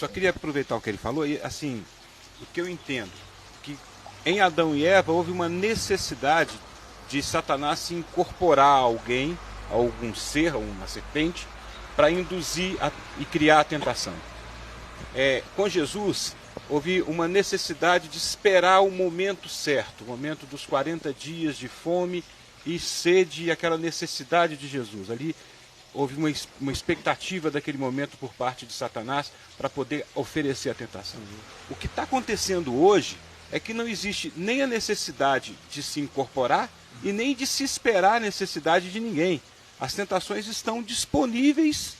Só queria aproveitar o que ele falou e, assim, o que eu entendo, que em Adão e Eva houve uma necessidade de Satanás se incorporar a alguém, a algum ser, a uma serpente, para induzir e criar a tentação. Com Jesus, houve uma necessidade de esperar o momento certo, o momento dos 40 dias de fome e sede e aquela necessidade de Jesus. Ali houve uma expectativa daquele momento por parte de Satanás para poder oferecer a tentação. O que está acontecendo hoje é que não existe nem a necessidade de se incorporar e nem de se esperar a necessidade de ninguém. As tentações estão disponíveis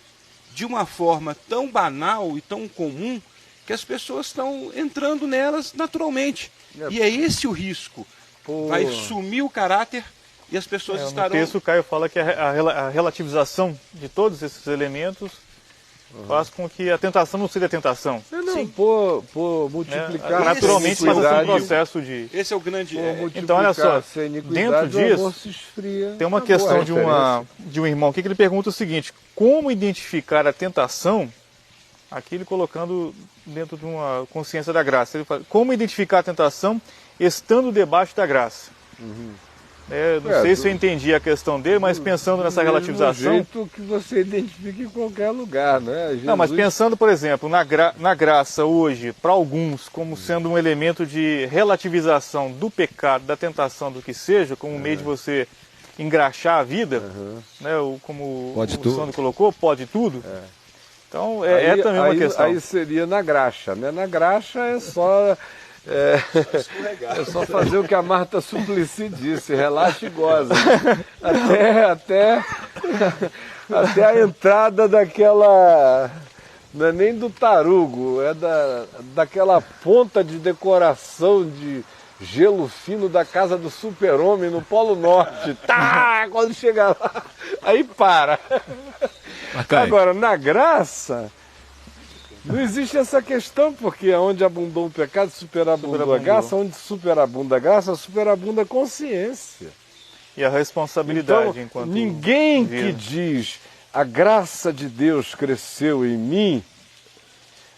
de uma forma tão banal e tão comum que as pessoas estão entrando nelas naturalmente. E é esse o risco. Vai sumir o caráter e as pessoas estarão... No texto o Caio fala que a relativização de todos esses elementos faz com que a tentação não seja tentação. Não, por multiplicar... naturalmente passa por um processo de... Esse é o grande... Então, olha só, dentro disso, tem uma questão de um irmão aqui que ele pergunta o seguinte: como identificar a tentação, aqui ele colocando dentro de uma consciência da graça, ele fala, como identificar a tentação estando debaixo da graça? Não sei se eu entendi a questão dele, mas pensando nessa relativização... Do jeito que você identifica em qualquer lugar, né? Jesus... Não, mas pensando, por exemplo, na graça hoje, para alguns, como sendo um elemento de relativização do pecado, da tentação, do que seja, como um meio de você engraxar a vida, né? Como o Sandro colocou, pode tudo. Então, também uma questão. Aí seria na graxa, né? Na graxa é só... É só fazer o que a Marta Suplicy disse, relaxa e goza. Até a entrada daquela... Não é nem do tarugo, é daquela ponta de decoração de gelo fino da casa do Super-Homem no Polo Norte. Quando chega lá, aí para. Agora, na graça... Não existe essa questão, porque onde abundou o pecado, superabundou a graça, onde superabunda a graça, superabunda a consciência. E a responsabilidade então, enquanto... Ninguém que diz a graça de Deus cresceu em mim,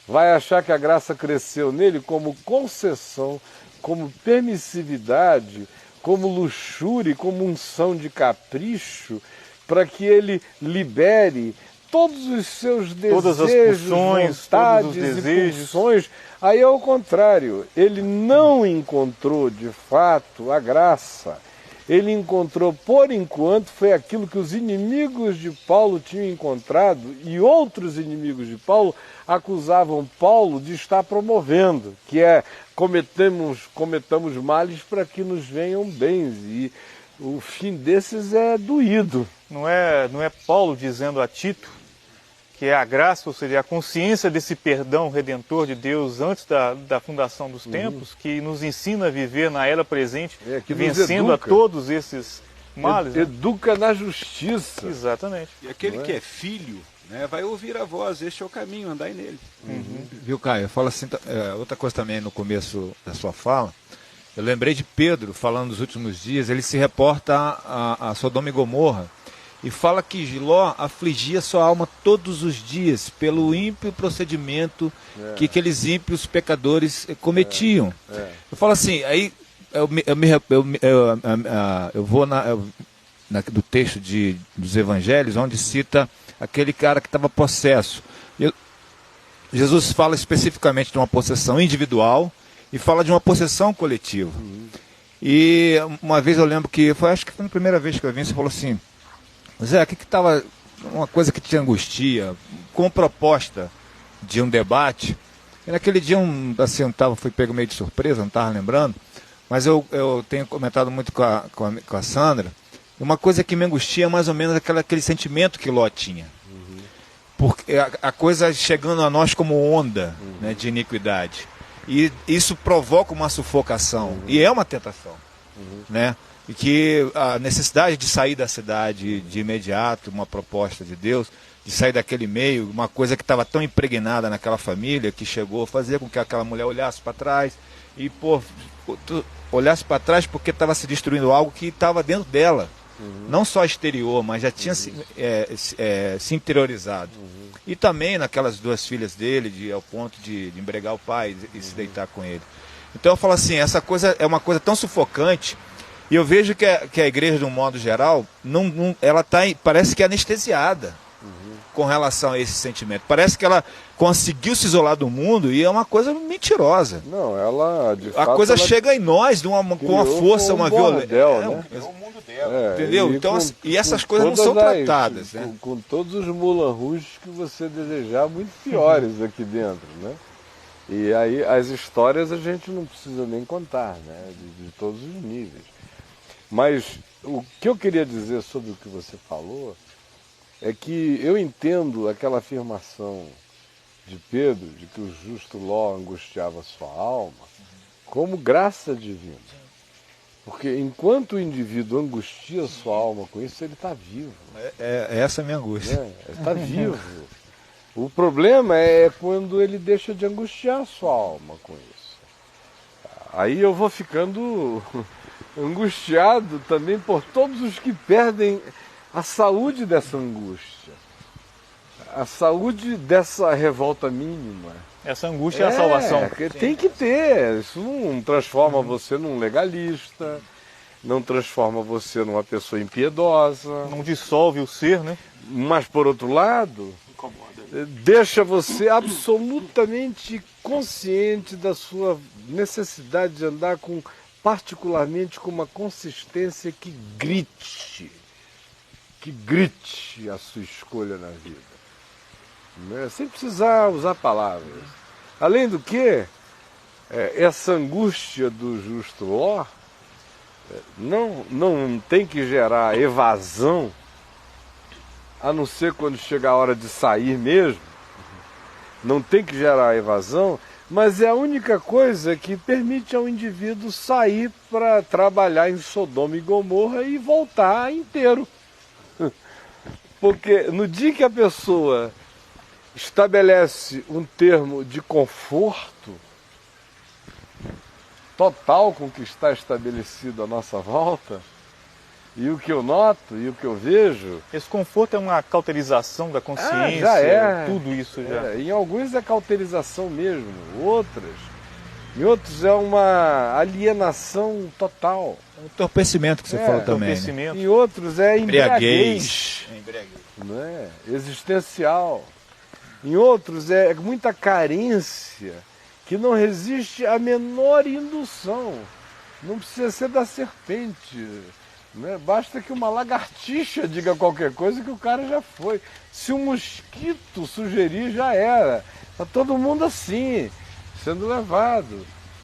vai achar que a graça cresceu nele como concessão, como permissividade, como luxúria, como unção de capricho, para que ele libere todos os seus desejos, todas as pulsões, vontades todos os desejos. E pulsões. Aí é o contrário, ele não encontrou de fato a graça. Ele encontrou, por enquanto, foi aquilo que os inimigos de Paulo tinham encontrado e outros inimigos de Paulo acusavam Paulo de estar promovendo, que é cometamos males para que nos venham bens. E o fim desses é doído. Não é Paulo dizendo a Tito que é a graça, ou seja, a consciência desse perdão redentor de Deus antes da fundação dos tempos, que nos ensina a viver na era presente, vencendo a todos esses males. Educa na justiça. Exatamente. E aquele que é filho, né, vai ouvir a voz, este é o caminho, andai nele. Viu, Caio? Fala assim, outra coisa também no começo da sua fala, eu lembrei de Pedro falando nos últimos dias, ele se reporta a Sodoma e Gomorra, e fala que Ló afligia sua alma todos os dias pelo ímpio procedimento que aqueles ímpios pecadores cometiam. Eu falo assim, aí eu vou do texto dos evangelhos, onde cita aquele cara que estava possesso. Jesus fala especificamente de uma possessão individual e fala de uma possessão coletiva. E uma vez eu lembro que, acho que foi a primeira vez que eu vim, você falou assim: Zé, o que estava uma coisa que te angustia, com proposta de um debate? E naquele dia, fui pego meio de surpresa, não estava lembrando, mas eu tenho comentado muito com a Sandra, uma coisa que me angustia é mais ou menos aquele sentimento que Ló tinha. Porque a coisa chegando a nós como onda, né, de iniquidade. E isso provoca uma sufocação, e é uma tentação, né? E que a necessidade de sair da cidade de imediato, uma proposta de Deus, de sair daquele meio, uma coisa que estava tão impregnada naquela família, que chegou a fazer com que aquela mulher olhasse para trás, e olhasse para trás porque estava se destruindo algo que estava dentro dela, não só exterior, mas já tinha se interiorizado. E também naquelas 2 filhas dele, ao ponto de embregar o pai e se deitar com ele. Então eu falo assim, essa coisa é uma coisa tão sufocante, e eu vejo que a igreja, de um modo geral, ela parece que é anestesiada com relação a esse sentimento. Parece que ela conseguiu se isolar do mundo e é uma coisa mentirosa. Não, ela, de fato, a coisa chega em nós com uma força, uma violência. Né? É o mundo dela. Entendeu? Então, e essas coisas não são tratadas. Né? Com todos os Moulin Rouge que você desejar, muito piores aqui dentro, né? E aí as histórias a gente não precisa nem contar, né? De todos os níveis. Mas o que eu queria dizer sobre o que você falou é que eu entendo aquela afirmação de Pedro, de que o justo Ló angustiava sua alma, como graça divina. Porque enquanto o indivíduo angustia sua alma com isso, ele está vivo. Essa é a minha angústia. Ele está vivo. O problema é quando ele deixa de angustiar sua alma com isso. Aí eu vou ficando angustiado também por todos os que perdem a saúde dessa angústia, a saúde dessa revolta mínima. Essa angústia é a salvação. Tem que ter. Isso não transforma você num legalista, não transforma você numa pessoa impiedosa. Não dissolve o ser, né? Mas, por outro lado, deixa você absolutamente consciente da sua necessidade de andar particularmente com uma consistência que grite a sua escolha na vida, né? Sem precisar usar palavras. Além do que, essa angústia do justo Ló não tem que gerar evasão, a não ser quando chega a hora de sair mesmo. Não tem que gerar evasão, mas é a única coisa que permite ao indivíduo sair para trabalhar em Sodoma e Gomorra e voltar inteiro. Porque no dia que a pessoa estabelece um termo de conforto total com o que está estabelecido à nossa volta, e o que eu noto e o que eu vejo... Esse conforto é uma cauterização da consciência, já tudo isso já. Em alguns é cauterização mesmo, em outros é uma alienação total. O entorpecimento que você falou também. Né? Em outros é embriaguez. Não é? Existencial. Em outros é muita carência que não resiste à menor indução. Não precisa ser da serpente. Né? Basta que uma lagartixa diga qualquer coisa que o cara já foi. Se um mosquito sugerir, já era. Está todo mundo assim, sendo levado.